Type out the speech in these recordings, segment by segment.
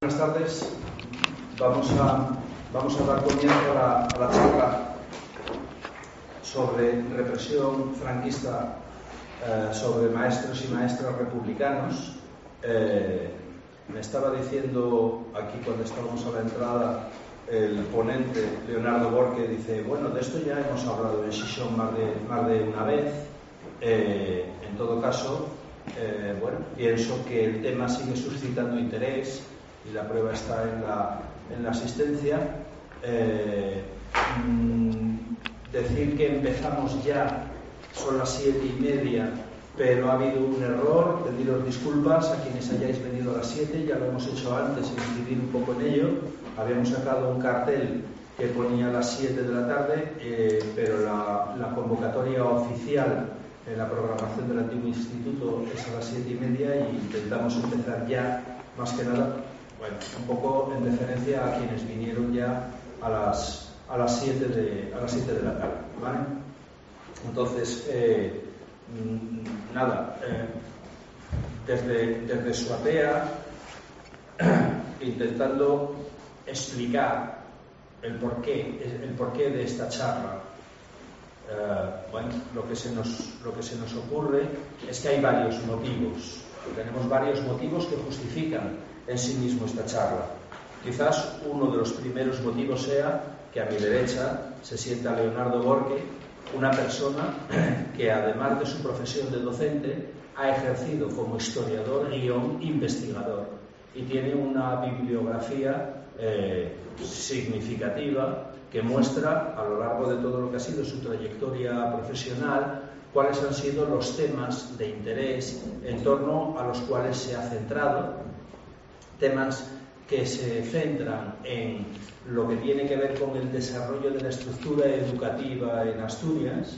Buenas tardes. Vamos a dar comienzo a la charla sobre represión franquista, sobre maestros y maestras republicanos. Me estaba diciendo aquí cuando estábamos a la entrada el ponente Leonardo Borque, dice, bueno, de esto ya hemos hablado en Xixón más de una vez. En todo caso, bueno, pienso que el tema sigue suscitando interés y la prueba está en la asistencia. Decir que empezamos ya, son las 7:30, pero ha habido un error, pediros disculpas a quienes hayáis venido a las 7, ya lo hemos hecho antes, incidir un poco en ello. Habíamos sacado un cartel que ponía a las 7 de la tarde, pero la convocatoria oficial en la programación del antiguo instituto es a las 7:30 y intentamos empezar ya, más que nada, bueno, un poco en deferencia a quienes vinieron ya a las 7 de la tarde, ¿vale? Entonces, nada, desde Suatea, intentando explicar el porqué de esta charla. Bueno, lo que se nos ocurre es que hay varios motivos. Tenemos varios motivos que justifican en sí mismo esta charla. Quizás uno de los primeros motivos sea que a mi derecha se sienta Leonardo Borque, una persona que además de su profesión de docente ha ejercido como historiador investigador y tiene una bibliografía significativa que muestra a lo largo de todo lo que ha sido su trayectoria profesional cuáles han sido los temas de interés en torno a los cuales se ha centrado, temas que se centran en lo que tiene que ver con el desarrollo de la estructura educativa en Asturias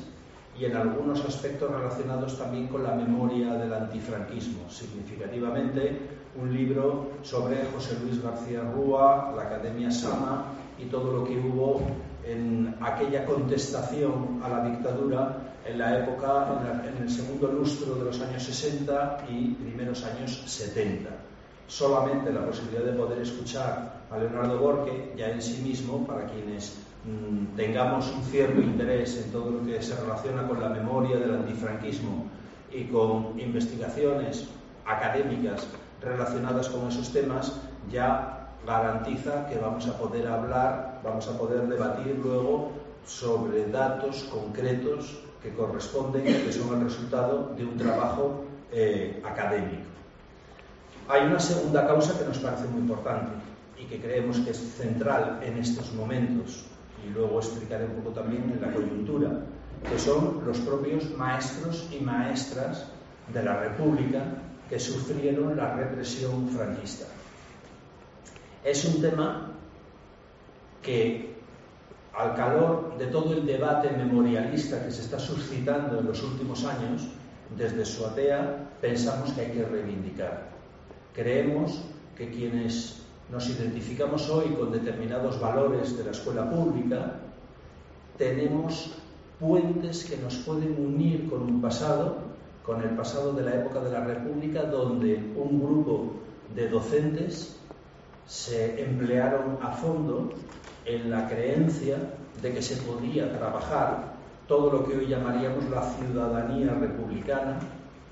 y en algunos aspectos relacionados también con la memoria del antifranquismo. Significativamente, un libro sobre José Luis García Rúa, la Academia Sama y todo lo que hubo en aquella contestación a la dictadura en la época, en el segundo lustro de los años 60 y primeros años 70. Solamente la posibilidad de poder escuchar a Leonardo Borque ya en sí mismo, para quienes tengamos un cierto interés en todo lo que se relaciona con la memoria del antifranquismo y con investigaciones académicas relacionadas con esos temas, ya garantiza que vamos a poder hablar, vamos a poder debatir luego sobre datos concretos que corresponden, que son el resultado de un trabajo académico. Hay una segunda causa que nos parece muy importante y que creemos que es central en estos momentos, y luego explicaré un poco también en la coyuntura, que son los propios maestros y maestras de la República que sufrieron la represión franquista. Es un tema que, al calor de todo el debate memorialista que se está suscitando en los últimos años, desde Suatea pensamos que hay que reivindicar. Creemos que quienes nos identificamos hoy con determinados valores de la escuela pública tenemos puentes que nos pueden unir con un pasado, con el pasado de la época de la República, donde un grupo de docentes se emplearon a fondo en la creencia de que se podía trabajar todo lo que hoy llamaríamos la ciudadanía republicana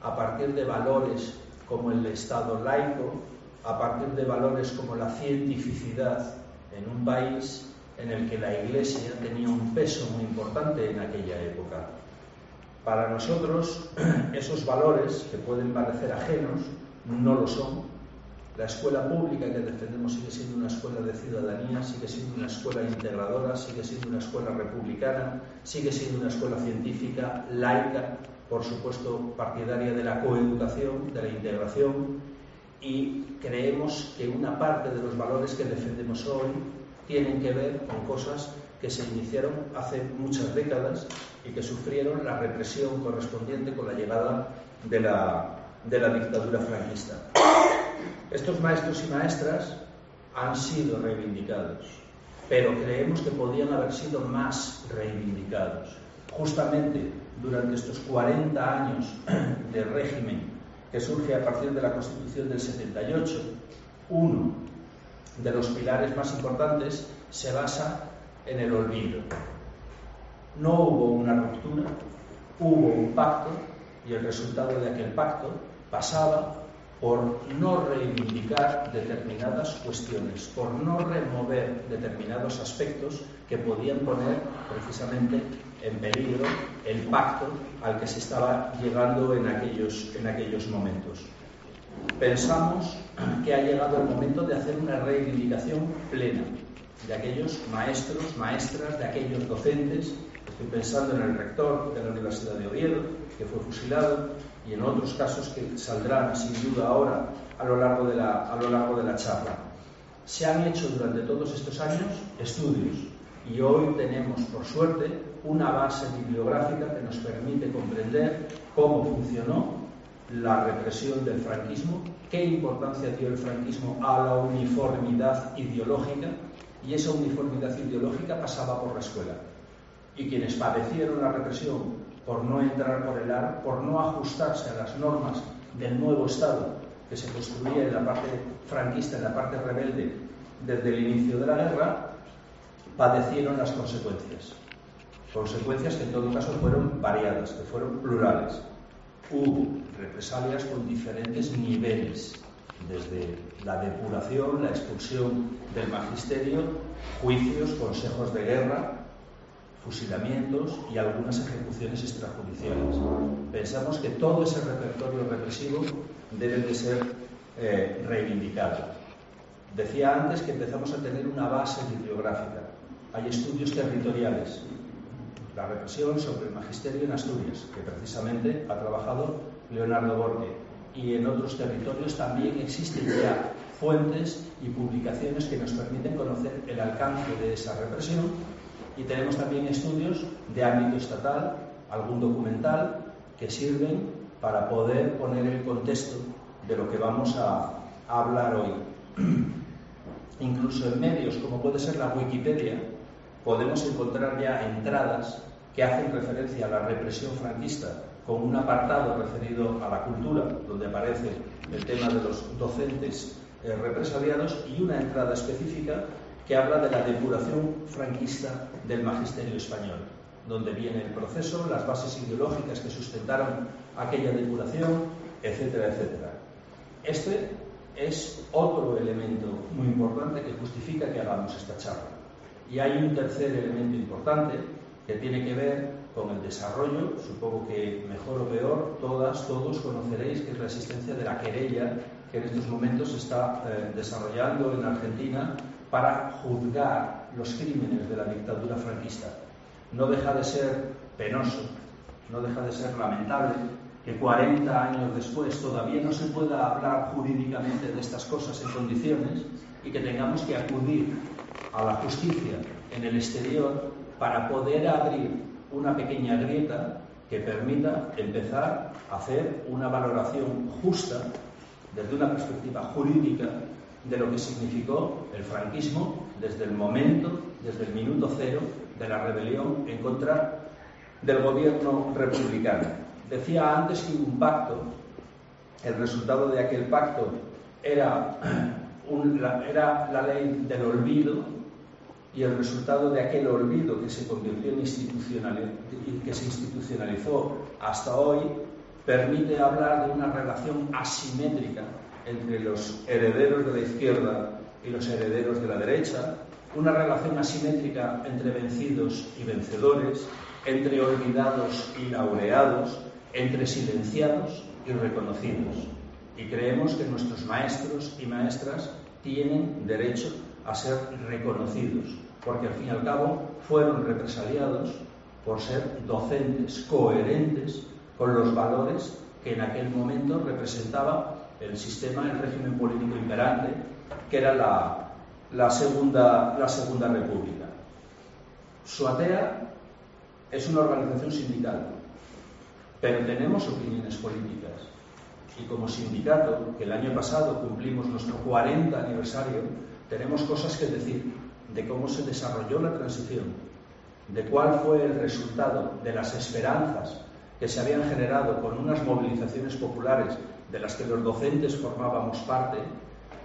a partir de valores como el Estado laico, a partir de valores como la cientificidad en un país en el que la Iglesia tenía un peso muy importante en aquella época. Para nosotros, esos valores, que pueden parecer ajenos, no lo son. La escuela pública que defendemos sigue siendo una escuela de ciudadanía, sigue siendo una escuela integradora, sigue siendo una escuela republicana, sigue siendo una escuela científica, laica, por supuesto partidaria de la coeducación, de la integración, y creemos que una parte de los valores que defendemos hoy tienen que ver con cosas que se iniciaron hace muchas décadas y que sufrieron la represión correspondiente con la llegada de la dictadura franquista. Estos maestros y maestras han sido reivindicados, pero creemos que podían haber sido más reivindicados. Justamente durante estos 40 años de régimen que surge a partir de la Constitución del 78, uno de los pilares más importantes se basa en el olvido. No hubo una ruptura, hubo un pacto, y el resultado de aquel pacto pasaba por no reivindicar determinadas cuestiones, por no remover determinados aspectos que podían poner precisamente en peligro el pacto al que se estaba llegando en aquellos momentos. Pensamos que ha llegado el momento de hacer una reivindicación plena de aquellos maestros, maestras, de aquellos docentes. Estoy pensando en el rector de la Universidad de Oviedo, que fue fusilado, y en otros casos que saldrán sin duda ahora a lo largo de la charla. Se han hecho durante todos estos años estudios y hoy tenemos, por suerte, una base bibliográfica que nos permite comprender cómo funcionó la represión del franquismo, qué importancia dio el franquismo a la uniformidad ideológica, y esa uniformidad ideológica pasaba por la escuela. Y quienes padecieron la represión por no entrar por el aro, por no ajustarse a las normas del nuevo Estado que se construía en la parte franquista, en la parte rebelde, desde el inicio de la guerra, padecieron las consecuencias. Consecuencias que en todo caso fueron variadas, que fueron plurales. Hubo represalias con diferentes niveles, desde la depuración, la expulsión del magisterio, juicios, consejos de guerra, fusilamientos y algunas ejecuciones extrajudiciales. Pensamos que todo ese repertorio represivo debe de ser reivindicado. Decía antes que empezamos a tener una base bibliográfica. Hay estudios territoriales. La represión sobre el magisterio en Asturias, que precisamente ha trabajado Leonardo Borque. Y en otros territorios también existen ya fuentes y publicaciones que nos permiten conocer el alcance de esa represión. Y tenemos también estudios de ámbito estatal, algún documental, que sirven para poder poner el contexto de lo que vamos a hablar hoy. Incluso en medios como puede ser la Wikipedia, podemos encontrar ya entradas que hacen referencia a la represión franquista, con un apartado referido a la cultura, donde aparece el tema de los docentes represaliados, y una entrada específica que habla de la depuración franquista del magisterio español, donde viene el proceso, las bases ideológicas que sustentaron aquella depuración, etcétera, etcétera. Este es otro elemento muy importante que justifica que hagamos esta charla. Y hay un tercer elemento importante que tiene que ver con el desarrollo, supongo que mejor o peor, todos conoceréis, que es la existencia de la querella que en estos momentos se está desarrollando en Argentina para juzgar los crímenes de la dictadura franquista. No deja de ser penoso, no deja de ser lamentable que 40 años después todavía no se pueda hablar jurídicamente de estas cosas en condiciones y que tengamos que acudir a la justicia en el exterior para poder abrir una pequeña grieta que permita empezar a hacer una valoración justa desde una perspectiva jurídica de lo que significó el franquismo desde el minuto cero de la rebelión en contra del gobierno republicano. Decía antes que hubo un pacto. El resultado de aquel pacto era la ley del olvido, y el resultado de aquel olvido que se convirtió en que se institucionalizó hasta hoy permite hablar de una relación asimétrica entre los herederos de la izquierda y los herederos de la derecha, una relación asimétrica entre vencidos y vencedores, entre olvidados y laureados, entre silenciados y reconocidos. Y creemos que nuestros maestros y maestras tienen derecho a ser reconocidos, porque al fin y al cabo fueron represaliados por ser docentes coherentes con los valores que en aquel momento representaba el sistema, el régimen político imperante, que era la segunda República. Suatea es una organización sindical, pero tenemos opiniones políticas, y como sindicato, que el año pasado cumplimos nuestro 40 aniversario, tenemos cosas que decir de cómo se desarrolló la transición, de cuál fue el resultado de las esperanzas que se habían generado con unas movilizaciones populares de las que los docentes formábamos parte,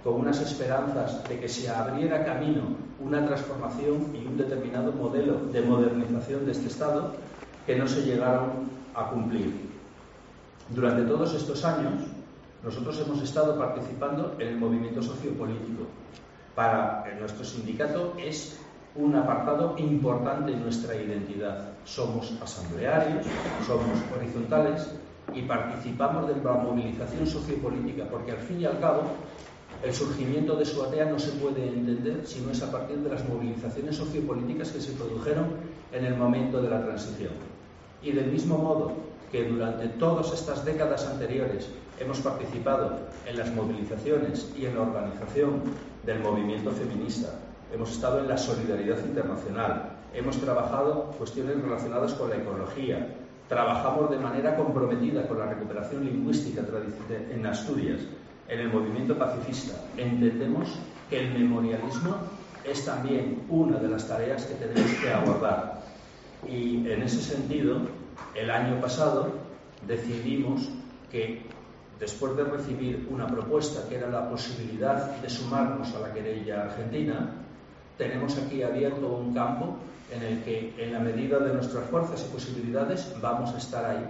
con unas esperanzas de que se abriera camino una transformación y un determinado modelo de modernización de este Estado que no se llegaron a cumplir. Durante todos estos años, nosotros hemos estado participando en el movimiento sociopolítico. Para nuestro sindicato es un apartado importante en nuestra identidad. Somos asamblearios, somos horizontales y participamos de la movilización sociopolítica, porque al fin y al cabo el surgimiento de Suatea no se puede entender si no es a partir de las movilizaciones sociopolíticas que se produjeron en el momento de la transición. Y del mismo modo que durante todas estas décadas anteriores hemos participado en las movilizaciones y en la organización del movimiento feminista, hemos estado en la solidaridad internacional, hemos trabajado cuestiones relacionadas con la ecología, trabajamos de manera comprometida con la recuperación lingüística en Asturias, en el movimiento pacifista. Entendemos que el memorialismo es también una de las tareas que tenemos que abordar. Y en ese sentido, el año pasado decidimos que, después de recibir una propuesta que era la posibilidad de sumarnos a la querella argentina, tenemos aquí abierto un campo en el que, en la medida de nuestras fuerzas y posibilidades, vamos a estar ahí,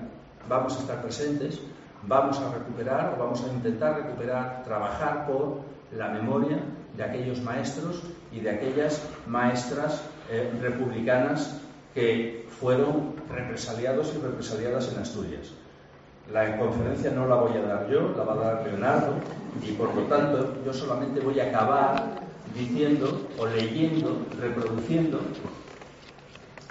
vamos a estar presentes, vamos a recuperar o vamos a intentar recuperar, trabajar por la memoria de aquellos maestros y de aquellas maestras republicanas que fueron represaliados y represaliadas en Asturias. La conferencia no la voy a dar yo, la va a dar Leonardo, y por lo tanto yo solamente voy a acabar diciendo o leyendo, reproduciendo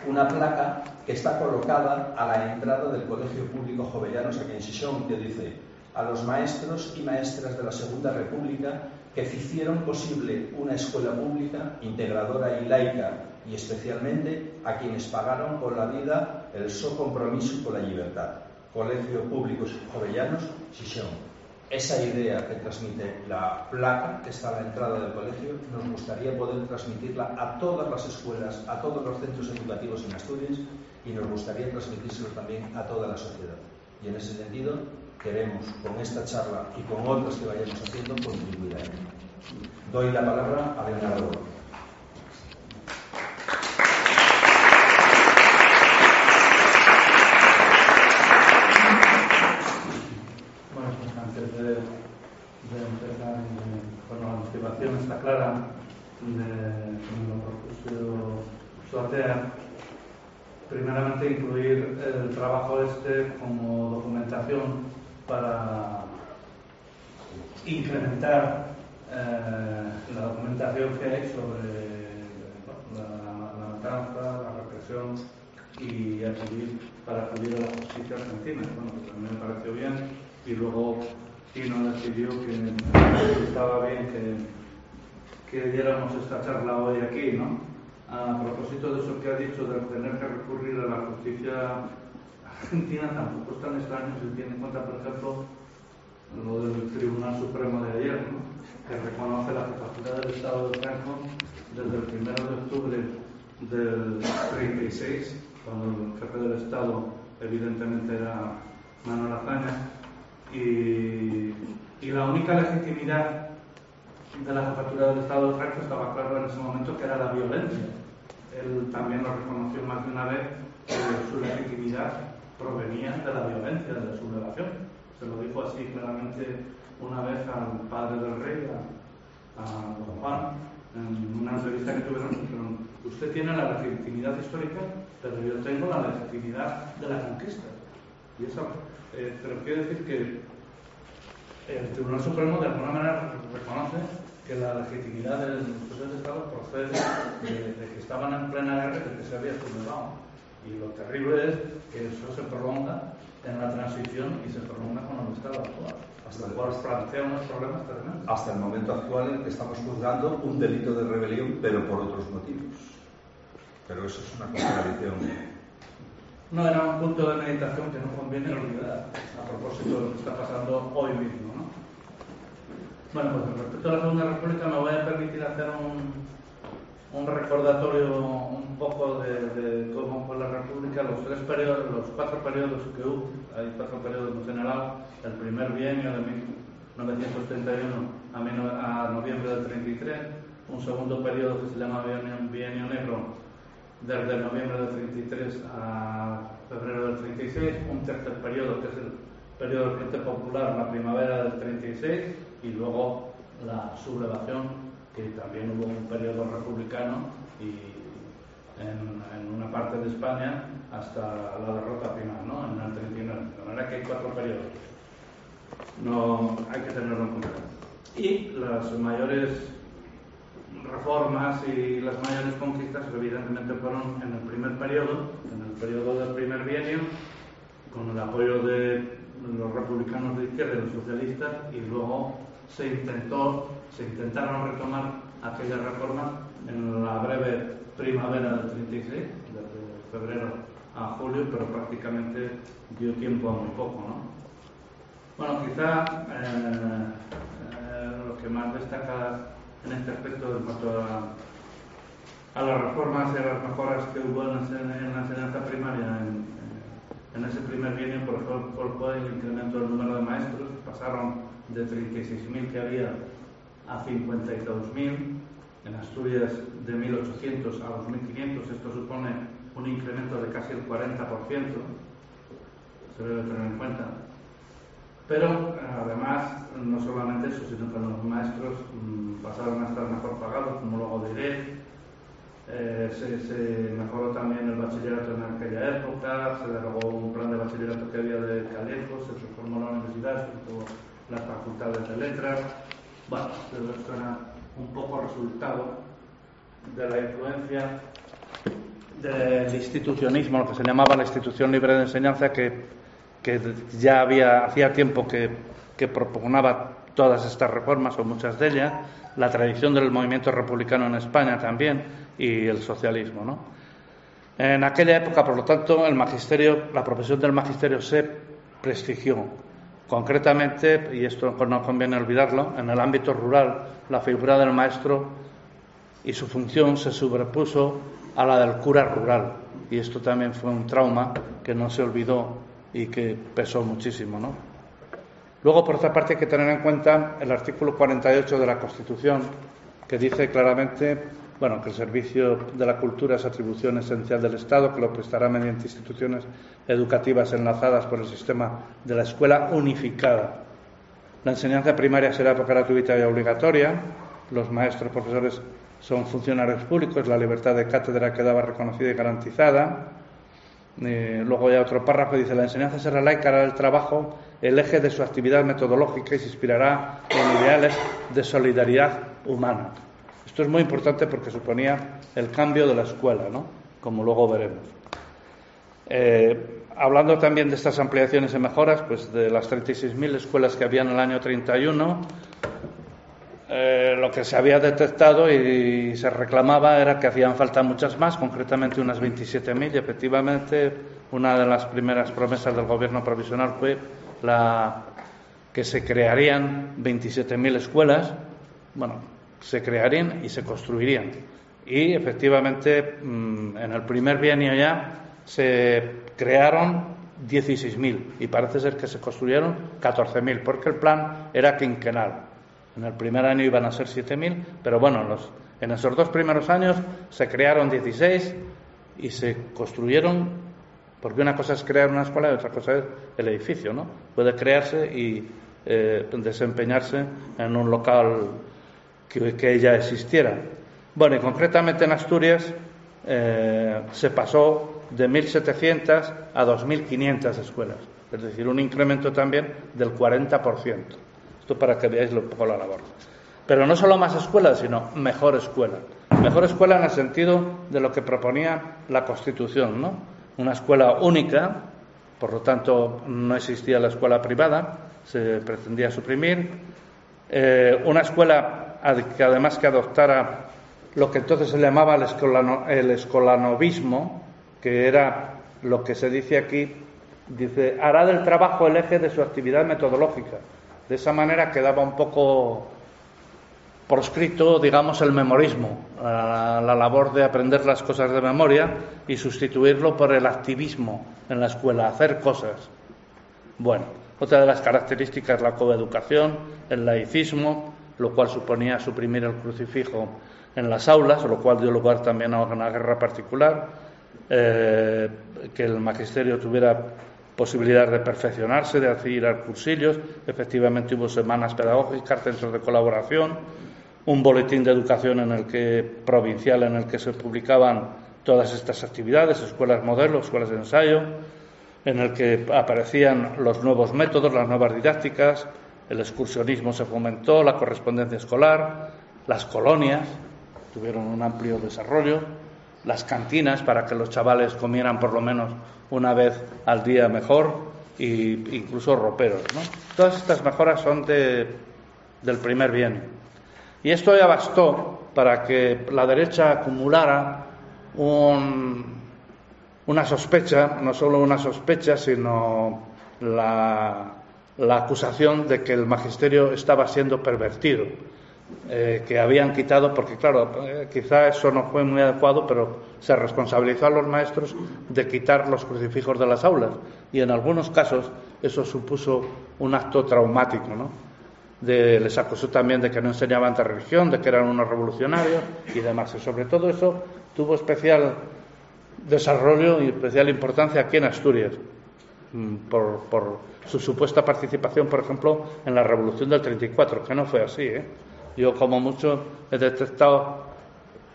una placa que está colocada a la entrada del Colegio Público Jovellanos aquí en Xixón, que dice: a los maestros y maestras de la Segunda República que hicieron posible una escuela pública, integradora y laica, y especialmente a quienes pagaron con la vida el so compromiso con la libertad. Colegio Público Jovellanos, Xixón. Esa idea que transmite la placa que está a la entrada del colegio, nos gustaría poder transmitirla a todas las escuelas, a todos los centros educativos en Asturias, y nos gustaría transmitírselo también a toda la sociedad. Y en ese sentido queremos, con esta charla y con otras que vayamos haciendo, contribuir a ello. Doy la palabra a Leonardo. De empezar, bueno, la motivación está clara de lo propuso Suatea. Primeramente, incluir el trabajo como documentación para incrementar la documentación que hay sobre la matanza, la represión y para acudir a la justicia argentina. Bueno, pues a mí me pareció bien, y luego Tino decidió que estaba bien que diéramos esta charla hoy aquí, ¿no? A propósito de eso que ha dicho, de tener que recurrir a la justicia argentina, tampoco es tan extraño si tiene en cuenta, por ejemplo, lo del Tribunal Supremo de ayer, ¿no? Que reconoce la jefatura del Estado de Franco desde el 1 de octubre del 36, cuando el jefe del Estado evidentemente era Manuel Azaña. Y la única legitimidad de la jefatura del Estado de Franco estaba claro en ese momento, que era la violencia. Él también lo reconoció más de una vez, que su legitimidad provenía de la violencia, de la sublevación. Se lo dijo así claramente una vez al padre del rey, a don Juan, en una entrevista que tuvieron. Dijeron: usted tiene la legitimidad histórica, pero yo tengo la legitimidad de la conquista. Y eso, pero quiero decir que el Tribunal Supremo de alguna manera reconoce que la legitimidad de los jefes de Estado procede de que estaban en plena guerra y de que se había sublevado. Y lo terrible es que eso se prolonga en la transición y se prolonga con el Estado actual, hasta el cual plantea unos problemas tremendos. Hasta el momento actual en que estamos juzgando un delito de rebelión, pero por otros motivos. Pero eso es una contradicción. No, era un punto de meditación que no conviene olvidar, a propósito de lo que está pasando hoy mismo, ¿no? Bueno, pues respecto a la Segunda República me voy a permitir hacer un recordatorio un poco de cómo fue la República, los 4 periodos que hubo. Hay 4 periodos en general: el primer bienio de 1931 a noviembre del 33, un segundo periodo que se llama Bienio Negro, desde noviembre del 33 a febrero del 36, un tercer periodo que es el periodo del Frente Popular, la primavera del 36, y luego la sublevación, que también hubo un periodo republicano y en una parte de España hasta la derrota final, ¿no? En el 39. De manera que hay 4 periodos. No hay que tenerlo en cuenta. Y las mayores reformas y las mayores conquistas evidentemente fueron en el primer periodo, en el periodo del primer bienio, con el apoyo de los republicanos de izquierda y los socialistas, y luego se intentaron retomar aquellas reformas en la breve primavera del 36, desde febrero a julio, pero prácticamente dio tiempo a muy poco, ¿no? Bueno, quizá lo que más destaca en este aspecto en cuanto a las reformas y a las mejoras que hubo en la enseñanza primaria en ese primer bienio, por ejemplo, fue el incremento del número de maestros. Pasaron de 36.000 que había a 52.000, en Asturias de 1.800 a 2.500. Esto supone un incremento de casi el 40%, se debe tener en cuenta. Pero además, no solamente eso, sino que los maestros pasaron a estar mejor pagados, como luego diré. Se mejoró también el bachillerato en aquella época, se derogó un plan de bachillerato que había de Callejo, se transformó la universidad, sobre todo las facultades de letras. Bueno, todo esto era un poco resultado de la influencia del institucionismo, lo que se llamaba la institución libre de enseñanza, que ya hacía tiempo que propugnaba todas estas reformas, o muchas de ellas, la tradición del movimiento republicano en España también, y el socialismo, ¿no? En aquella época, por lo tanto, el magisterio, la profesión del magisterio se prestigió. Concretamente, y esto no conviene olvidarlo, en el ámbito rural, la figura del maestro y su función se sobrepuso a la del cura rural, y esto también fue un trauma que no se olvidó y que pesó muchísimo, ¿no? Luego, por otra parte, hay que tener en cuenta el artículo 48 de la Constitución, que dice claramente, bueno, que el servicio de la cultura es atribución esencial del Estado, que lo prestará mediante instituciones educativas enlazadas por el sistema de la escuela unificada. La enseñanza primaria será gratuita y obligatoria. Los maestros, profesores son funcionarios públicos. La libertad de cátedra quedaba reconocida y garantizada. Luego ya otro párrafo dice: la enseñanza será laica, hará el trabajo el eje de su actividad metodológica y se inspirará en ideales de solidaridad humana. Esto es muy importante porque suponía el cambio de la escuela, ¿no? Como luego veremos. Hablando también de estas ampliaciones y mejoras, pues de las 36.000 escuelas que había en el año 31, lo que se había detectado y se reclamaba era que hacían falta muchas más, concretamente unas 27.000, y efectivamente una de las primeras promesas del gobierno provisional fue que se crearían 27.000 escuelas. Bueno, se crearían y se construirían. Y efectivamente, en el primer bienio ya se crearon 16.000 y parece ser que se construyeron 14.000, porque el plan era quinquenal. En el primer año iban a ser 7.000, pero bueno, en esos 2 primeros años se crearon 16 y se construyeron, porque una cosa es crear una escuela y otra cosa es el edificio, ¿no? Puede crearse y desempeñarse en un local que ya existiera. Bueno, y concretamente en Asturias se pasó de 1.700 a 2.500 escuelas, es decir, un incremento también del 40%. Esto para que veáis un poco la labor. Pero no solo más escuelas, sino mejor escuela. Mejor escuela en el sentido de lo que proponía la Constitución, ¿no? Una escuela única, por lo tanto no existía la escuela privada, se pretendía suprimir. Una escuela que además que adoptara lo que entonces se llamaba el escolanovismo, que era lo que se dice aquí, dice, hará del trabajo el eje de su actividad metodológica. De esa manera quedaba un poco proscrito, digamos, el memorismo, la labor de aprender las cosas de memoria, y sustituirlo por el activismo en la escuela, hacer cosas. Bueno, Otra de las características, la coeducación, el laicismo, lo cual suponía suprimir el crucifijo en las aulas, lo cual dio lugar también a una guerra particular, que el magisterio tuviera posibilidad de perfeccionarse, de ir a cursillos. Efectivamente hubo semanas pedagógicas, centros de colaboración, un boletín de educación provincial en el que se publicaban todas estas actividades, escuelas modelo, escuelas de ensayo, en el que aparecían los nuevos métodos, las nuevas didácticas, el excursionismo se fomentó, la correspondencia escolar, las colonias tuvieron un amplio desarrollo, las cantinas para que los chavales comieran por lo menos una vez al día mejor, e incluso roperos, ¿no? Todas estas mejoras son del primer bienio. Y esto ya bastó para que la derecha acumulara una sospecha, no solo una sospecha, sino la acusación de que el magisterio estaba siendo pervertido, que habían quitado, porque claro, quizá eso no fue muy adecuado, pero se responsabilizó a los maestros de quitar los crucifijos de las aulas, y en algunos casos eso supuso un acto traumático, ¿no? Les acusó también de que no enseñaban de religión, de que eran unos revolucionarios y demás, y sobre todo eso tuvo especial desarrollo y especial importancia aquí en Asturias, por su supuesta participación, por ejemplo, en la Revolución del 34, que no fue así, ¿eh? Yo, como mucho, he detectado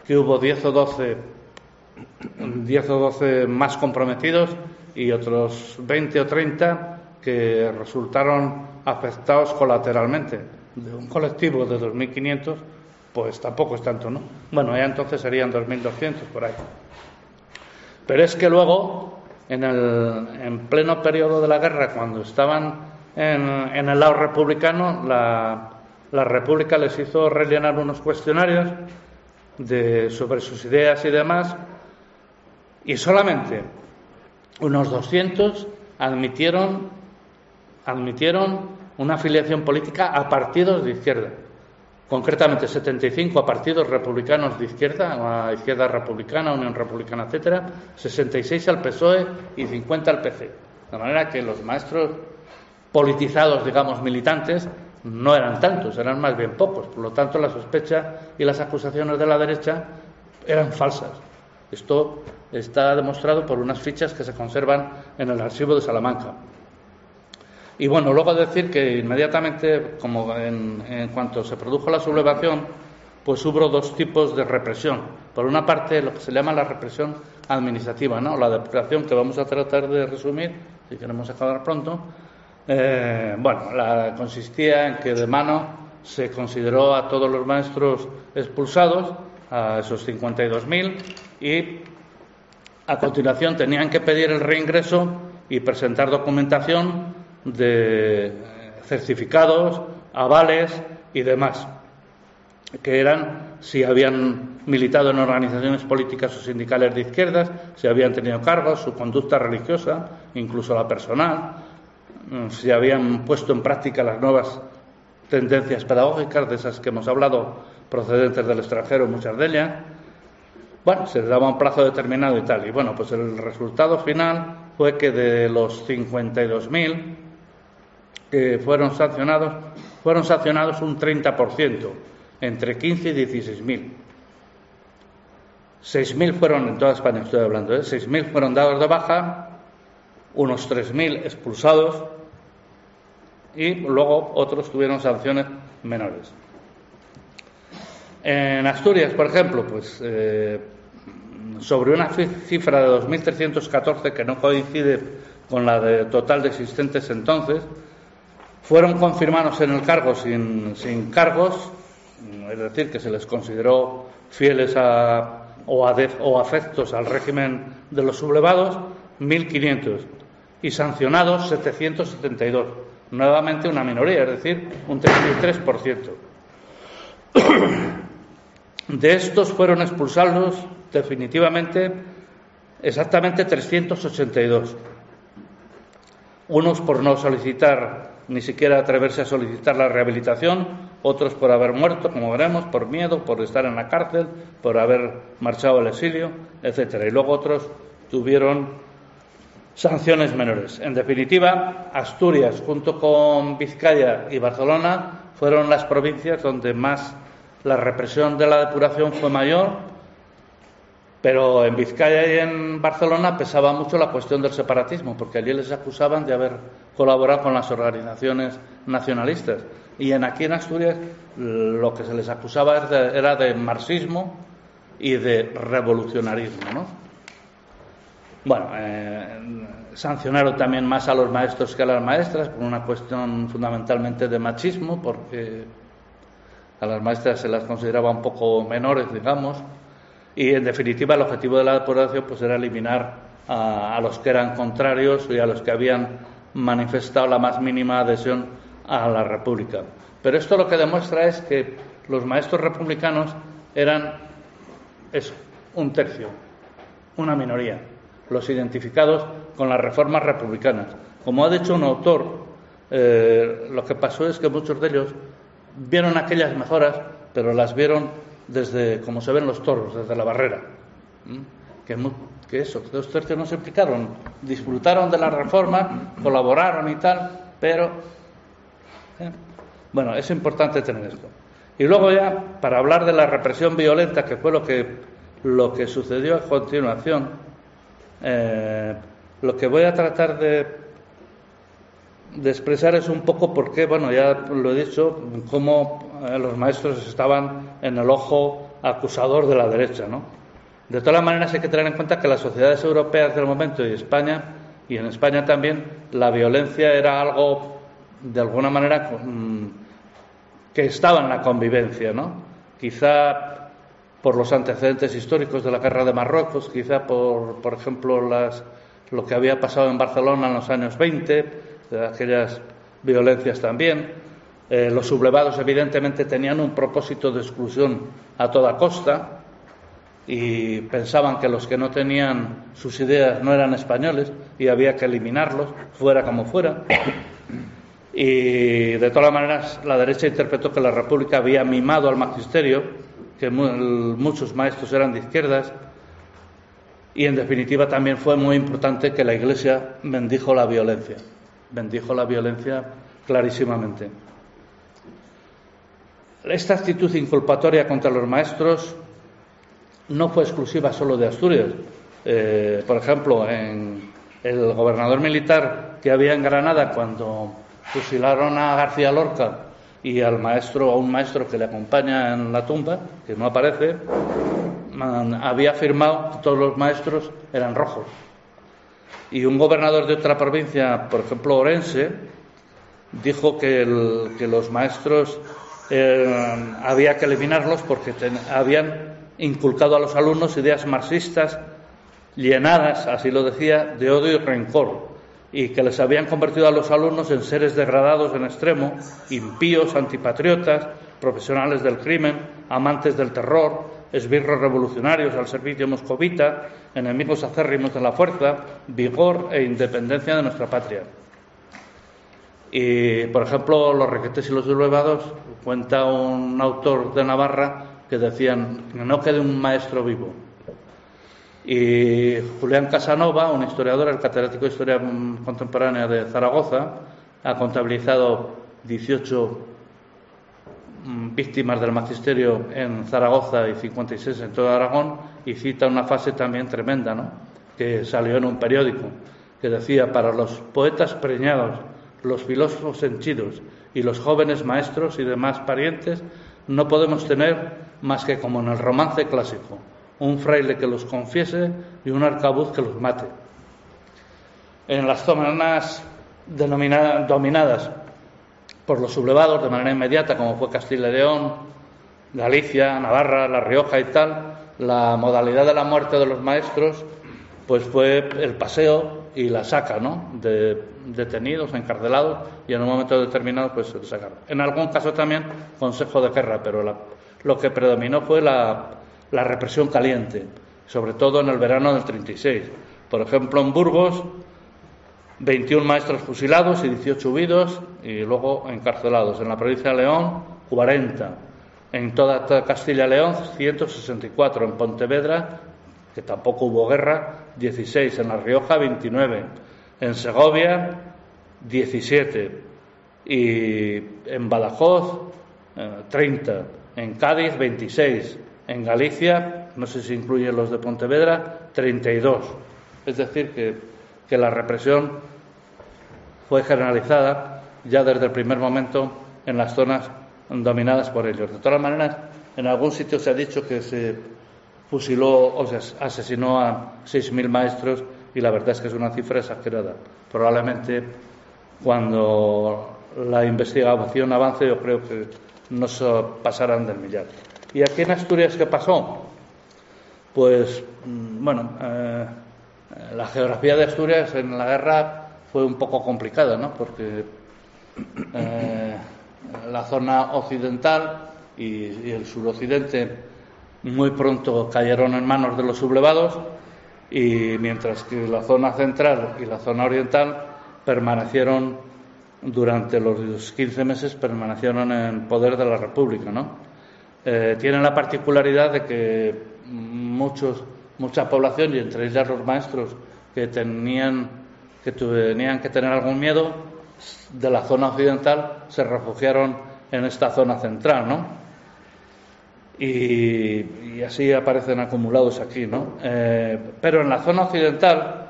que hubo 10 o 12 más comprometidos y otros 20 o 30 que resultaron afectados colateralmente. De un colectivo de 2.500, pues tampoco es tanto, ¿no? Bueno, ya entonces serían 2.200 por ahí. Pero es que luego, en pleno periodo de la guerra, cuando estaban en el lado republicano, la República les hizo rellenar unos cuestionarios sobre sus ideas y demás, y solamente unos 200 admitieron una afiliación política a partidos de izquierda. Concretamente 75 a partidos republicanos de izquierda, a Izquierda Republicana, Unión Republicana, etcétera, 66 al PSOE y 50 al PC. De manera que los maestros politizados, digamos, militantes, no eran tantos, eran más bien pocos. Por lo tanto, la sospecha y las acusaciones de la derecha eran falsas. Esto está demostrado por unas fichas que se conservan en el archivo de Salamanca. Y bueno, luego decir que inmediatamente, como en cuanto se produjo la sublevación, pues hubo dos tipos de represión. Por una parte, lo que se llama la represión administrativa, ¿no? La depuración, que vamos a tratar de resumir, si queremos acabar pronto. Consistía en que de mano se consideró a todos los maestros expulsados, a esos 52.000, y a continuación tenían que pedir el reingreso y presentar documentación de certificados, avales y demás, que eran si habían militado en organizaciones políticas o sindicales de izquierdas, si habían tenido cargos, su conducta religiosa, incluso la personal, si habían puesto en práctica las nuevas tendencias pedagógicas, de esas que hemos hablado, procedentes del extranjero, muchas de ellas. Bueno, se les daba un plazo determinado y tal. Y bueno, pues el resultado final fue que de los 52.000 que fueron sancionados un 30%, entre 15 y 16.000. 6.000 fueron, en toda España estoy hablando, 6.000 fueron dados de baja, unos 3.000 expulsados, y luego otros tuvieron sanciones menores. En Asturias, por ejemplo, pues sobre una cifra de 2.314 que no coincide con la de total de existentes entonces, fueron confirmados en el cargo sin cargos, es decir, que se les consideró fieles o afectos al régimen de los sublevados, 1.500, y sancionados 772, nuevamente una minoría, es decir, un 33%. De estos fueron expulsados definitivamente exactamente 382, unos por no solicitar, ni siquiera atreverse a solicitar la rehabilitación, otros por haber muerto, como veremos, por miedo, por estar en la cárcel, por haber marchado al exilio, etcétera. Y luego otros tuvieron sanciones menores. En definitiva, Asturias, junto con Vizcaya y Barcelona, fueron las provincias donde más la represión de la depuración fue mayor, pero en Vizcaya y en Barcelona pesaba mucho la cuestión del separatismo, porque allí les acusaban de haber colaborado con las organizaciones nacionalistas. Y aquí en Asturias lo que se les acusaba era de marxismo y de revolucionarismo, ¿no? Bueno, sancionaron también más a los maestros que a las maestras por una cuestión fundamentalmente de machismo, porque a las maestras se las consideraba un poco menores, digamos, y en definitiva el objetivo de la depuración pues era eliminar a los que eran contrarios y a los que habían manifestado la más mínima adhesión a la República. Pero esto lo que demuestra es que los maestros republicanos eran un tercio, una minoría, los identificados con las reformas republicanas. Como ha dicho un autor, lo que pasó es que muchos de ellos vieron aquellas mejoras, pero las vieron desde, como se ven los toros, desde la barrera. Que dos tercios no se implicaron, disfrutaron de la reforma, colaboraron y tal, pero bueno, es importante tener esto. Y luego ya, para hablar de la represión violenta, que fue lo que sucedió a continuación, lo que voy a tratar de expresar es un poco por qué, bueno, ya lo he dicho, cómo los maestros estaban en el ojo acusador de la derecha, ¿no? De todas maneras hay que tener en cuenta que las sociedades europeas del momento y España, y en España también, la violencia era algo, de alguna manera, que estaba en la convivencia, ¿no? Quizá por los antecedentes históricos de la guerra de Marruecos, quizá por ejemplo, lo que había pasado en Barcelona en los años 20, de aquellas violencias también. Los sublevados evidentemente tenían un propósito de exclusión a toda costa y pensaban que los que no tenían sus ideas no eran españoles y había que eliminarlos, fuera como fuera. Y de todas maneras la derecha interpretó que la República había mimado al magisterio, que muchos maestros eran de izquierdas, y en definitiva también fue muy importante que la Iglesia bendijo la violencia clarísimamente. Esta actitud inculpatoria contra los maestros no fue exclusiva solo de Asturias. Por ejemplo, en el gobernador militar que había en Granada cuando fusilaron a García Lorca y a un maestro que le acompaña en la tumba, que no aparece, había afirmado que todos los maestros eran rojos. Y un gobernador de otra provincia, por ejemplo Orense, dijo que los maestros había que eliminarlos porque habían inculcado a los alumnos ideas marxistas llenadas, así lo decía, de odio y rencor, y que les habían convertido a los alumnos en seres degradados en extremo, impíos, antipatriotas, profesionales del crimen, amantes del terror, esbirros revolucionarios al servicio moscovita, enemigos acérrimos de la fuerza, vigor e independencia de nuestra patria. Y, por ejemplo, los requetés y los sublevados, cuenta un autor de Navarra que decían que no quede un maestro vivo. Y Julián Casanova, un historiador, el catedrático de Historia Contemporánea de Zaragoza, ha contabilizado 18 víctimas del magisterio en Zaragoza y 56 en todo Aragón, y cita una frase también tremenda, ¿no?, que salió en un periódico, que decía: para los poetas preñados, los filósofos henchidos y los jóvenes maestros y demás parientes, no podemos tener más que, como en el romance clásico, un fraile que los confiese y un arcabuz que los mate. En las zonas dominadas por los sublevados de manera inmediata, como fue Castilla y León, Galicia, Navarra, La Rioja y tal, la modalidad de la muerte de los maestros pues fue el paseo y la saca, ¿no?, de detenidos, encarcelados, y en un momento determinado pues se sacaron. En algún caso también consejo de guerra, pero lo que predominó fue la represión caliente, sobre todo en el verano del 36. Por ejemplo, en Burgos, 21 maestros fusilados y 18 huidos y luego encarcelados. En la provincia de León, 40. En toda Castilla y León, 164. En Pontevedra, que tampoco hubo guerra, 16. En La Rioja, 29. En Segovia, 17. Y en Badajoz, 30. En Cádiz, 26. En Galicia, no sé si incluyen los de Pontevedra, 32. Es decir, que la represión fue generalizada ya desde el primer momento en las zonas dominadas por ellos. De todas maneras, en algún sitio se ha dicho que se fusiló o se asesinó a 6.000 maestros, y la verdad es que es una cifra exagerada. Probablemente cuando la investigación avance, yo creo que no se pasarán del millar. ¿Y aquí en Asturias qué pasó? Pues, bueno, la geografía de Asturias en la guerra fue un poco complicada, ¿no? Porque la zona occidental y el suroccidente muy pronto cayeron en manos de los sublevados, y mientras que la zona central y la zona oriental permanecieron durante los 15 meses permanecieron en poder de la República, ¿no? Tienen la particularidad de que mucha población, y entre ellas los maestros que tenían que tener algún miedo de la zona occidental, se refugiaron en esta zona central, ¿no? Y así aparecen acumulados aquí, ¿no? Pero en la zona occidental,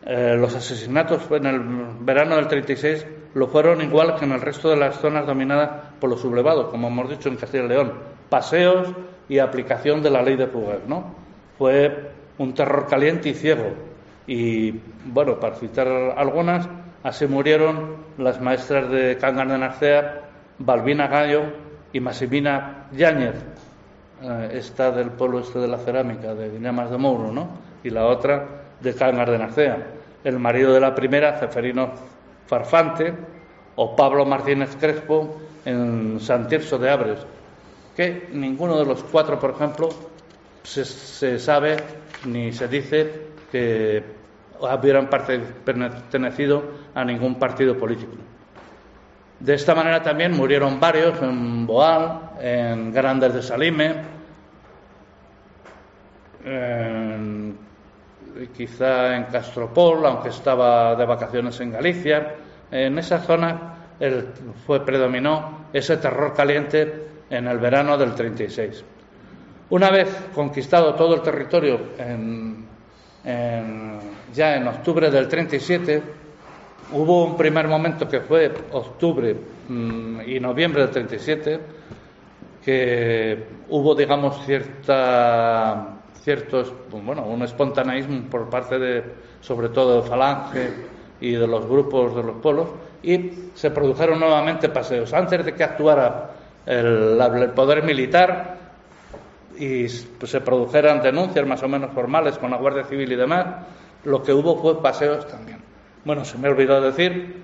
los asesinatos en el verano del 36 lo fueron igual que en el resto de las zonas dominadas por los sublevados, como hemos dicho en Castilla y León. Paseos y aplicación de la ley de fugas, ¿no? Fue un terror caliente y ciego. Y, bueno, para citar algunas, así murieron las maestras de Cangas de Narcea, Balbina Gallo y Maximina Yáñez, esta del pueblo este de la cerámica, de Villamas de Mouro, ¿no? Y la otra de Cangas de Narcea. El marido de la primera, Ceferino Farfante, o Pablo Martínez Crespo en San Tirso de Abres, que ninguno de los cuatro, por ejemplo, se sabe ni se dice que hubieran pertenecido a ningún partido político. De esta manera también murieron varios en Boal, en Grandes de Salime, quizá en Castropol, aunque estaba de vacaciones en Galicia. En esa zona predominó ese terror caliente en el verano del 36. Una vez conquistado todo el territorio ya en octubre del 37, hubo un primer momento que fue octubre y noviembre del 37, que hubo, digamos, un espontaneísmo por parte sobre todo de Falange y de los grupos de los pueblos, y se produjeron nuevamente paseos. Antes de que actuara el poder militar y pues se produjeran denuncias más o menos formales con la Guardia Civil y demás, lo que hubo fue paseos también. Bueno, se me olvidó decir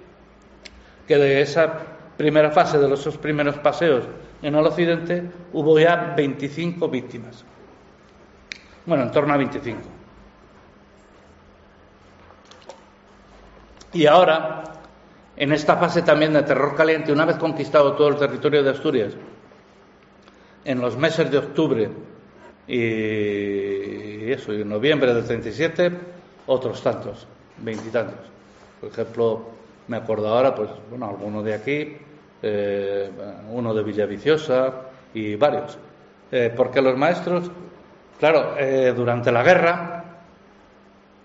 que de esa primera fase, de esos primeros paseos en el occidente, hubo ya 25 víctimas. Bueno, en torno a 25. Y ahora, en esta fase también de terror caliente, una vez conquistado todo el territorio de Asturias, en los meses de octubre y en noviembre del 37, otros tantos, 20 y tantos. Por ejemplo, me acuerdo ahora, pues, bueno, alguno de aquí, uno de Villaviciosa y varios. Porque los maestros, claro, durante la guerra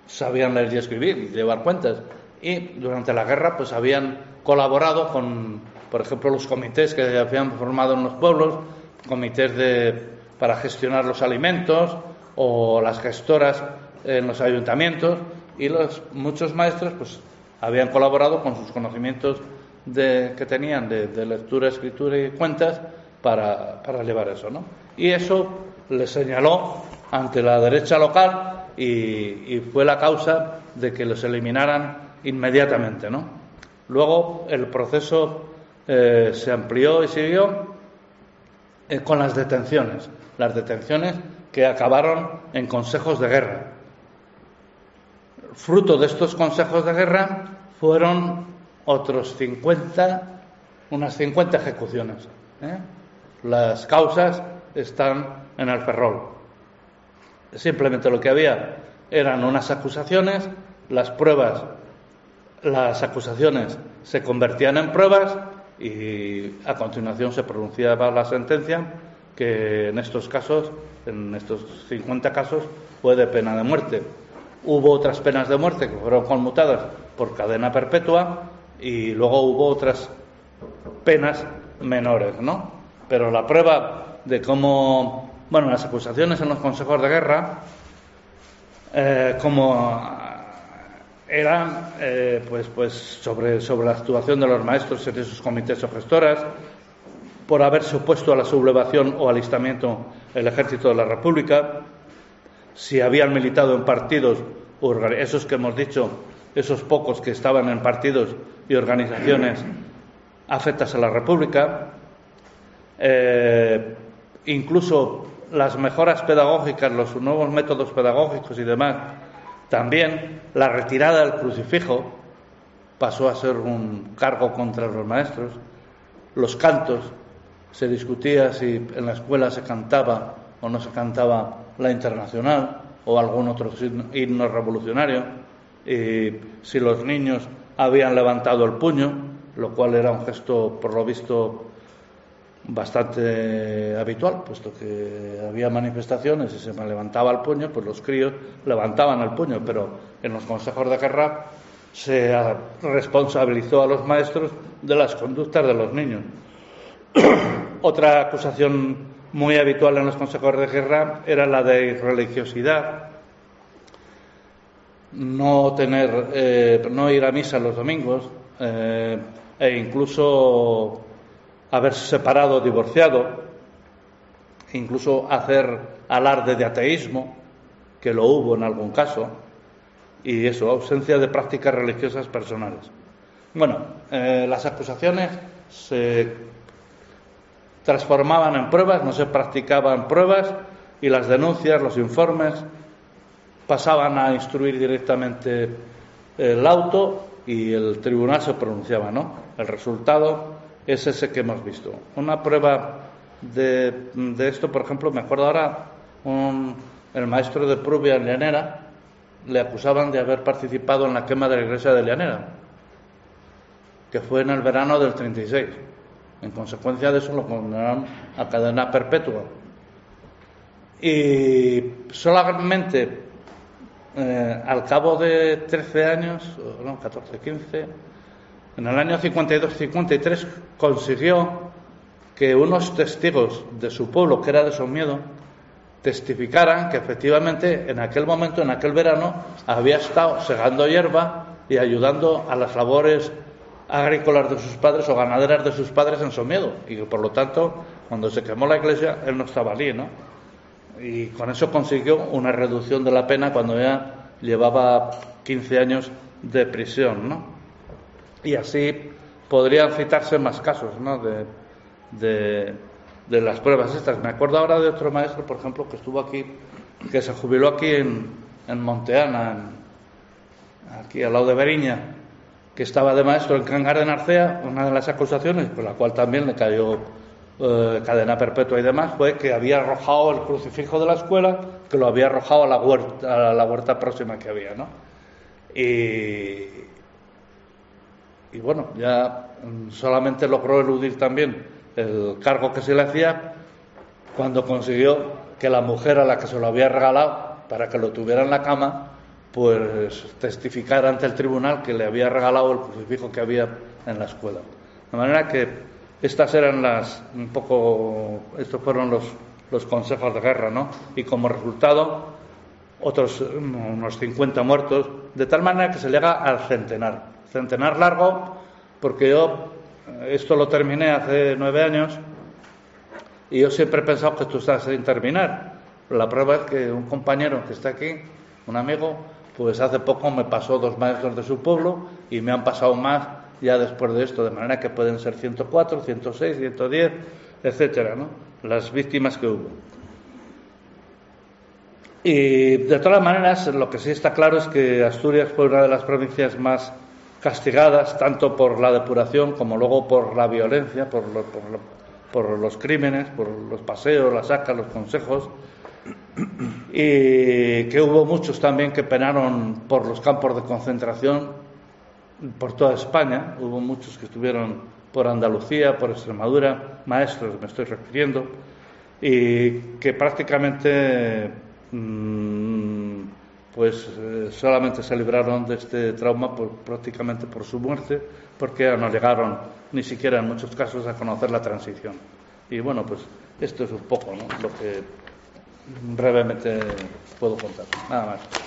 sabían leer y escribir y llevar cuentas. Y durante la guerra pues habían colaborado con, por ejemplo, los comités que habían formado en los pueblos, comités para gestionar los alimentos, o las gestoras en los ayuntamientos, y muchos maestros pues habían colaborado con sus conocimientos que tenían de lectura, escritura y cuentas para llevar eso, ¿no? Y eso les señaló ante la derecha local y fue la causa de que los eliminaran inmediatamente, ¿no? Luego el proceso se amplió y siguió con las detenciones que acabaron en consejos de guerra. Fruto de estos consejos de guerra fueron unas 50 ejecuciones. Las causas están en el Ferrol. Simplemente lo que había eran unas acusaciones, las pruebas las acusaciones se convertían en pruebas y a continuación se pronunciaba la sentencia, que en estos casos, en estos 50 casos, fue de pena de muerte. Hubo otras penas de muerte que fueron conmutadas por cadena perpetua y luego hubo otras penas menores, ¿no? Pero la prueba de cómo, bueno, las acusaciones en los consejos de guerra, como eran pues sobre la actuación de los maestros en esos comités o gestoras, por haberse opuesto a la sublevación o alistamiento del ejército de la República, si habían militado en partidos, esos que hemos dicho, esos pocos que estaban en partidos y organizaciones afectas a la República, incluso las mejoras pedagógicas, los nuevos métodos pedagógicos y demás. También la retirada del crucifijo pasó a ser un cargo contra los maestros. Los cantos, se discutía si en la escuela se cantaba o no se cantaba la Internacional o algún otro himno revolucionario, y si los niños habían levantado el puño, lo cual era un gesto, por lo visto, bastante habitual, puesto que había manifestaciones y se me levantaba el puño, pues los críos levantaban el puño, pero en los consejos de guerra se responsabilizó a los maestros de las conductas de los niños. Otra acusación muy habitual en los consejos de guerra era la de irreligiosidad, no ir a misa los domingos, e incluso haberse separado, divorciado, incluso hacer alarde de ateísmo, que lo hubo en algún caso, y eso, ausencia de prácticas religiosas personales. Bueno, las acusaciones se transformaban en pruebas, no se practicaban pruebas, y las denuncias, los informes, pasaban a instruir directamente el auto y el tribunal se pronunciaba, ¿no? El resultado es ese que hemos visto. Una prueba de esto, por ejemplo, me acuerdo ahora, el maestro de Prubia en Llanera, le acusaban de haber participado en la quema de la iglesia de Llanera, que fue en el verano del 36. En consecuencia de eso lo condenaron a cadena perpetua. Y solamente al cabo de 13 años, no, 14, 15, en el año 52-53 consiguió que unos testigos de su pueblo, que era de Somiedo, testificaran que efectivamente en aquel momento, en aquel verano, había estado segando hierba y ayudando a las labores agrícolas de sus padres o ganaderas de sus padres en Somiedo, y que por lo tanto, cuando se quemó la iglesia, él no estaba allí, ¿no? Y con eso consiguió una reducción de la pena cuando ya llevaba 15 años de prisión, ¿no? Y así podrían citarse más casos, ¿no? de las pruebas estas. Me acuerdo ahora de otro maestro, por ejemplo, que estuvo aquí, que se jubiló aquí en Monteana, aquí al lado de Beriña, que estaba de maestro en Cangar de Narcea. Una de las acusaciones, por la cual también le cayó cadena perpetua y demás, fue que había arrojado el crucifijo de la escuela, que lo había arrojado a la huerta próxima que había, ¿no? Y bueno, ya solamente logró eludir también el cargo que se le hacía cuando consiguió que la mujer a la que se lo había regalado para que lo tuviera en la cama, pues testificara ante el tribunal que le había regalado el crucifijo que había en la escuela. De manera que estas eran estos fueron los consejos de guerra, ¿no? Y como resultado, unos 50 muertos, de tal manera que se llega al centenar largo, porque yo esto lo terminé hace 9 años y yo siempre he pensado que esto está sin terminar. La prueba es que un compañero que está aquí, un amigo, pues hace poco me pasó 2 maestros de su pueblo y me han pasado más ya después de esto, de manera que pueden ser 104, 106, 110, etcétera, ¿no? Las víctimas que hubo. Y de todas maneras, lo que sí está claro es que Asturias fue una de las provincias más castigadas, tanto por la depuración como luego por la violencia, por los crímenes, por los paseos, las sacas, los consejos, y que hubo muchos también que penaron por los campos de concentración por toda España, hubo muchos que estuvieron por Andalucía, por Extremadura, maestros me estoy refiriendo, y que prácticamente solamente se libraron de este trauma prácticamente por su muerte, porque no llegaron ni siquiera en muchos casos a conocer la transición. Y bueno, pues esto es un poco, ¿no?, lo que brevemente puedo contar. Nada más.